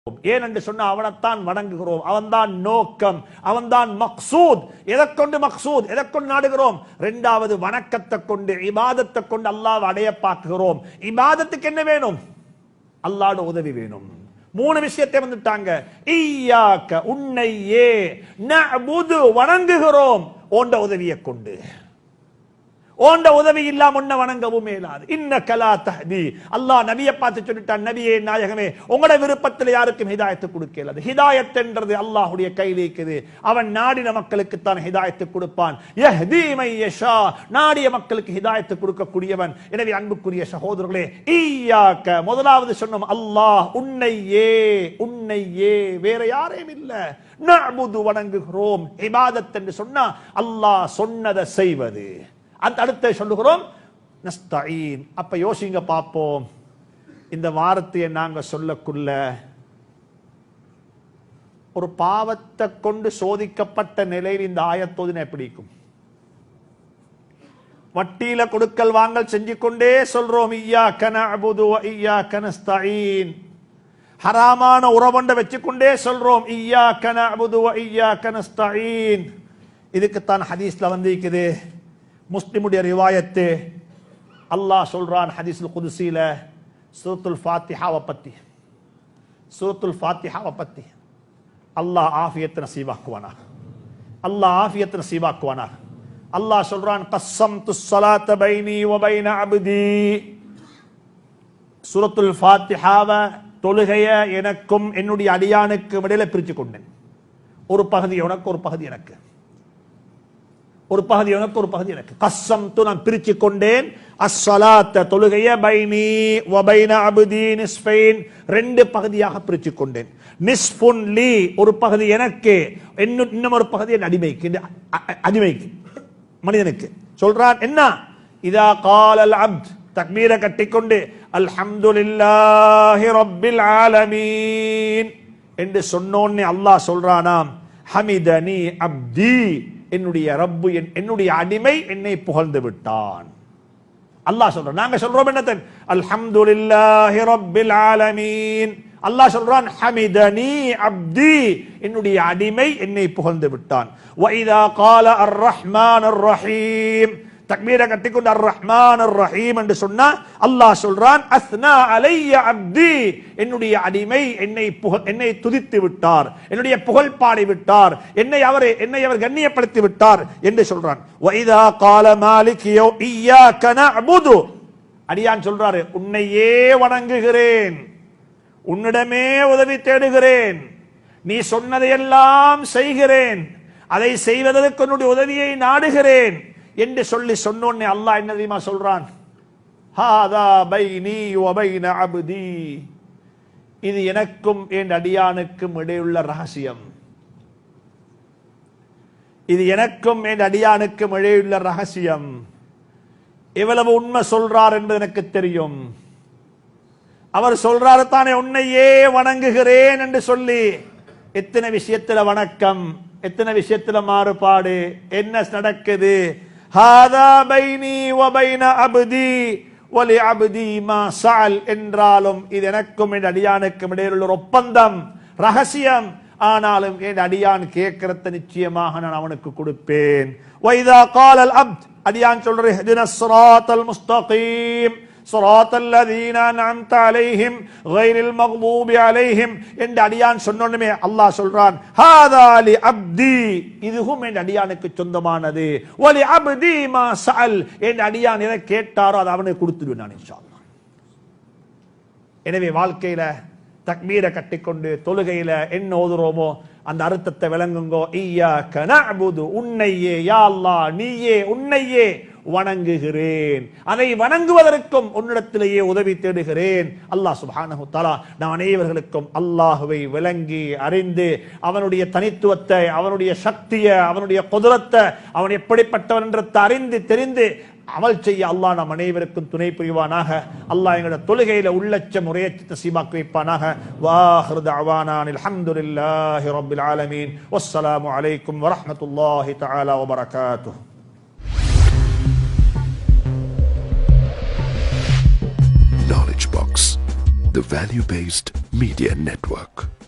ஏனென்று சொன்ன அவனைத்தான் வணங்குகிறோம். அவன்தான் நோக்கம், அவன்தான் மக்சூத். எதற்கொண்டு மக்சூத், எதற்கொண்டு நாடுகிறோம்? இரண்டாவது வணக்கத்தை கொண்டு, இபாதத்தை கொண்டு அல்லாஹ்வை அடைய பார்க்கிறோம். இபாதத்துக்கு என்ன வேணும்? அல்லாஹ்வோட உதவி வேணும். மூணு விஷயத்தை வந்துட்டாங்க. இய்யாக உன்னையே, நஅபுது வணங்குகிறோம் ஓண்ட உதவியை கொண்டு. ஓண்ட உதவி இல்லாம உன்னை வணங்கவும் மேலாது. இன்னக லா தஹ்தி, அல்லாஹ் நபியை பார்த்து சொல்லிட்டான், நபியே நாயகமே, உங்களோட விருப்பத்தில் யாருக்கும் ஹிதாயத்து கொடுக்கல. ஹிதாயத் என்றது அல்லாஹ்வுடைய கையில் இருக்குது. அவன் நாடின மக்களுக்கு தான் ஹிதாயத்து கொடுப்பான். யஹ்தி மை யஷா, நாடிய மக்களுக்கு ஹிதாயத்து கொடுக்கக்கூடியவன். எனவே அன்புக்குரிய சகோதரர்களே, இய்யாக முதலாவது சொன்னோம், அல்லாஹ் உன்னையே, உன்னையே, வேற யாரையும் இல்ல. நஅபுது வணங்குகிறோம். இபாதத் என்று சொன்னா அல்லாஹ் சொன்னதை செய்வது. அடுத்த சொல்லுகிறோம் நஸ்தஈன். அப்ப யோசிங்க பார்ப்போம், இந்த வார்த்தையை நாங்க சொல்லக்குள்ள ஒரு பாவத்தை கொண்டு சோதிக்கப்பட்ட நிலையில் இந்த ஆயத்தோதின பிடிக்கும். வட்டியில கொடுக்கல் வாங்கல் செஞ்சு கொண்டே சொல்றோம், இய்யாக நஅபுது வ இய்யாக நஸ்தஈன். ஹராமான உறவண்ட வச்சுக்கொண்டே சொல்றோம், இய்யாக நஅபுது வ இய்யாக நஸ்தஈன். இதுக்குத்தான் ஹதீஸ்ல வந்திருக்குது, முஸ்லிமுடைய ரிவாயத்து. அல்லாஹ் சொல்றான் ஹதீஸுல் குதுஸில, சூரத்துல் ஃபாத்திஹாவை பத்தி, சூரத்துல் ஃபாத்திஹாவை பத்தி, அல்லாஹ் ஆஃபியத் நசீபாக்குவானாக, அல்லாஹ் ஆஃபியத் நசீபாக்குவானாக. அல்லாஹ் சொல்றான், கஸ்ஸம்துஸ் ஸலாத பைனி வ பைன அப்தி. சூரத்துல் ஃபாத்திஹாவை, தொழுகைய எனக்கும் என்னுடைய அடியானுக்கும் இடையில பிரிச்சு கொண்டேன். ஒரு பகுதி உனக்கு, ஒரு பகுதி எனக்கு, ஒரு பகுதி உனக்கு, ஒரு பகுதி எனக்கு. கஸ்ஸம்து, நான் பிரிச்சு கொண்டேன். அஸ்ஸலாத்த, தொழுகைய, பைனி வ பைன அப்தி நிஸ்ஃபைன், ரெண்டு பகுதியாக பிரிச்சு கொண்டேன். நிஸ்ஃபுன் லி, ஒரு பகுதி எனக்கு, இன்னும் ஒரு பகுதி என் அடிமைக்கு, அடிமைக்கு, மனிதனுக்கு. சொல்றான் என்ன? இதா காலல் அப்த், தக்பீரை கட்டிக்கொண்டு அல்ஹம்துலில்லாஹி ரப்பில் ஆலமீன் என்று சொன்னோன்னே அல்லாஹ் சொல்றானாம், ஹமிதனி அப்தி, என்னுடைய ரப்பு, என்னுடைய அடிமை என்னை புகழ்ந்து விட்டான். அல்லாஹ் சொல்றான். நாங்க சொல்றோம் என்னத்தன்? அல்ஹம்துலில்லாஹி ரப்பில் ஆலமீன். அல்லாஹ் சொல்றான், ஹமிதனி அப்தி, என்னுடைய அடிமை என்னை புகழ்ந்து விட்டான். வ இதா கால அர் ரஹ்மானுர் ரஹீம், தக்பீரை கட்டிக்கொண்டு அர் ரஹ்மானுர் ரஹீம் என்று சொன்னா அல்லாஹ் சொல்றான், அஸ்னா அலைய அப்தி, என்னுடைய அடிமை என்னை துதித்து விட்டார், என்னுடைய புகழ் பாடி விட்டார், என்னை அவர் கண்ணியப்படுத்தி விட்டார் என்று சொல்றான். வ இதா கால மாலிக் இய்யாக நஅபுது, அடியான் சொல்றாரு, உன்னையே வணங்குகிறேன், உன்னிடமே உதவி தேடுகிறேன், நீ சொன்னதையெல்லாம் செய்கிறேன், அதை செய்வதற்கு உன்னுடைய உதவியை நாடுகிறேன் என்று சொல்லி சொன்னோன்னே அல்லாஹ் என்ன தெரியுமா சொல்றான்? ஹாதா பைனி வ பைன அப்தி, இது எனக்கும் என் அடியானுக்கும் இடையுள்ள ரகசியம், இது எனக்கும் என் அடியானுக்கும் இடையுள்ள ரகசியம். எவ்வளவு உண்மை சொல்றார் என்பது எனக்கு தெரியும். அவர் சொல்றாரு தானே, உன்னையே வணங்குகிறேன் என்று சொல்லி. எத்தனை விஷயத்துல வணக்கம், எத்தனை விஷயத்துல மாறுபாடு, என்ன நடக்குது? ஹாதா பைனி வ பைன அப்தி வ லி அப்தி மா ஸஅல் என்றாலும் இது எனக்கும் என் அடியானுக்கும் இடையில் உள்ள ஒப்பந்தம், ரகசியம். ஆனாலும் என் அடியான் கேட்கிறத நிச்சயமாக நான் அவனுக்கு கொடுப்பேன். வ இதா காலல் அப்த், அடியான் சொல்ற, இஹ்தினஸ் ஸிராத்தல் முஸ்தகீம் ஸிராத்தல் லதீன அன்அம்த அலைஹிம் கைரில் மக்தூபி அலைஹிம் என்று அடியான் சொன்னோனே அல்லாஹ் சொல்றான், ஹாதா லி அப்தி, இதுவும் என் அடியானுக்கு சொந்தமானது. வ லி அப்தி மா ஸஅல், என் அடியான் எதை கேட்டாரோ அதை அவனுக்கு கொடுத்துடுவேன் நான் இன்ஷா அல்லாஹ். எனவே வாழ்க்கையில தக்பீரை கட்டிக்கொண்டு தொழுகையில என்ன ஓதுறோமோ அந்த அர்த்தத்தை விளங்குங்கோ. இய்யாக நஅபுது, உன்னையே, யா அல்லாஹ் நீயே, உன்னையே வணங்குகிறேன், அதை வணங்குவதற்கும் உன்னிடத்திலேயே உதவி தேடுகிறேன். அல்லாஹ் சுப்ஹானஹு தஆலா நம் அனைவர்களுக்கும் அல்லாஹ்வை விளங்கி அறிந்து அவனுடைய தனித்துவத்தை, அவனுடைய சக்தியை, அவனுடைய குதுரத்தை, அவன் எப்படிப்பட்டவன் என்றதை அறிந்து தெரிந்து அமல் செய்ய அல்லாஹ் நம் அனைவருக்கும் துணை புரிவானாக. அல்லாஹ் எங்களுடைய தொழுகையில உள்ளச்ச முறையற்ற நசீபாக்கி வைப்பானாக. வாஹிரு தஅவானா அல்ஹம்துலில்லாஹி ரப்பில் ஆலமீன். வஸ்ஸலாமு அலைக்கும் வரஹ்மத்துல்லாஹி தஆலா வபரகாத்துஹு. Knowledge Box. the Value Based Media Network.